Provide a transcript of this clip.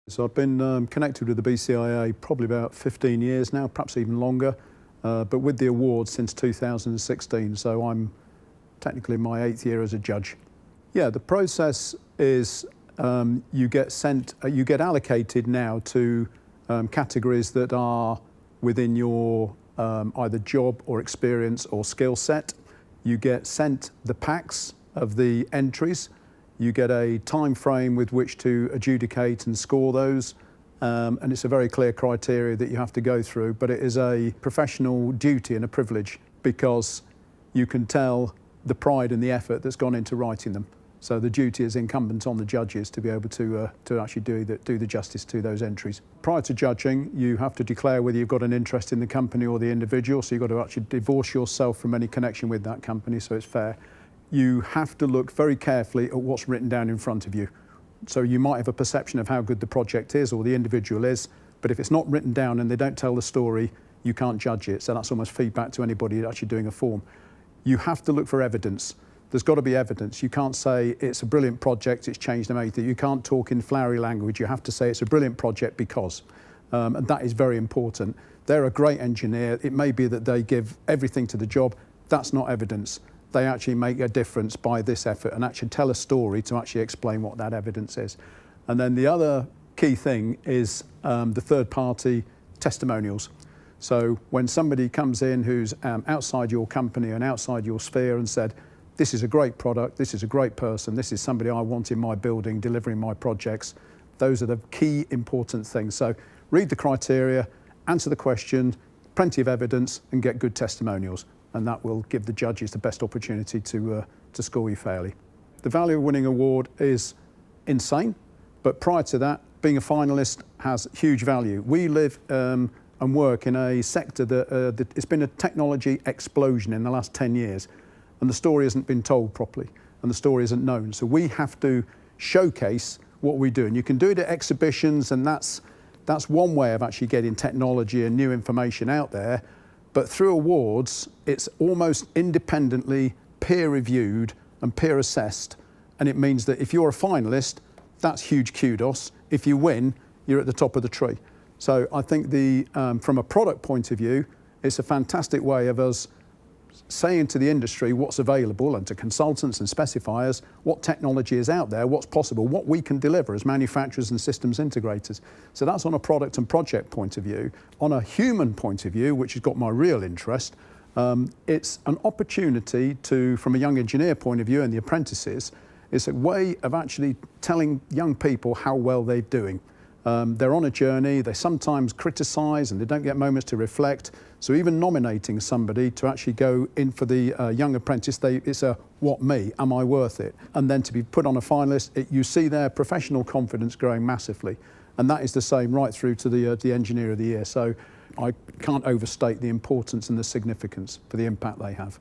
So I've been connected with the BCIA probably about 15 years now, perhaps even longer, but with the awards since 2016. So I'm technically in my 8th year as a judge. Yeah, the process is you get allocated now to categories that are within your either job or experience or skill set. You get sent the packs of the entries. You get a time frame with which to adjudicate and score those, and it's a very clear criteria that you have to go through, but it is a professional duty and a privilege because you can tell the pride and the effort that's gone into writing them. So the duty is incumbent on the judges to be able to actually do the justice to those entries. Prior to judging, you have to declare whether you've got an interest in the company or the individual, so you've got to actually divorce yourself from any connection with that company, so it's fair. You have to look very carefully at what's written down in front of you. So you might have a perception of how good the project is or the individual is, but if it's not written down and they don't tell the story, you can't judge it. So that's almost feedback to anybody actually doing a form. You have to look for evidence. There's got to be evidence. You can't say it's a brilliant project, it's changed everything. You can't talk in flowery language. You have to say it's a brilliant project because, and that is very important. They're a great engineer. It may be that they give everything to the job. That's not evidence. They actually make a difference by this effort and actually tell a story to actually explain what that evidence is. And then the other key thing is the third-party testimonials. So when somebody comes in who's outside your company and outside your sphere and said, this is a great product, this is a great person, this is somebody I want in my building delivering my projects, those are the key important things. So read the criteria, answer the question, plenty of evidence, and get good testimonials. And that will give the judges the best opportunity to score you fairly. The value of winning an award is insane, but prior to that, being a finalist has huge value. We live and work in a sector that it's been a technology explosion in the last 10 years, and the story hasn't been told properly, and the story isn't known. So we have to showcase what we do, and you can do it at exhibitions, and that's one way of actually getting technology and new information out there. But through awards, it's almost independently peer-reviewed and peer-assessed. And it means that if you're a finalist, that's huge kudos. If you win, you're at the top of the tree. So I think from a product point of view, it's a fantastic way of us saying to the industry what's available and to consultants and specifiers, what technology is out there, what's possible, what we can deliver as manufacturers and systems integrators. So that's on a product and project point of view. On a human point of view, which has got my real interest, it's an opportunity to, from a young engineer point of view and the apprentices, it's a way of actually telling young people how well they're doing. They're on a journey, they sometimes criticise and they don't get moments to reflect. So even nominating somebody to actually go in for the young apprentice, it's a what me, am I worth it? And then to be put on a finalist, you see their professional confidence growing massively. And that is the same right through to the Engineer of the Year. So I can't overstate the importance and the significance for the impact they have.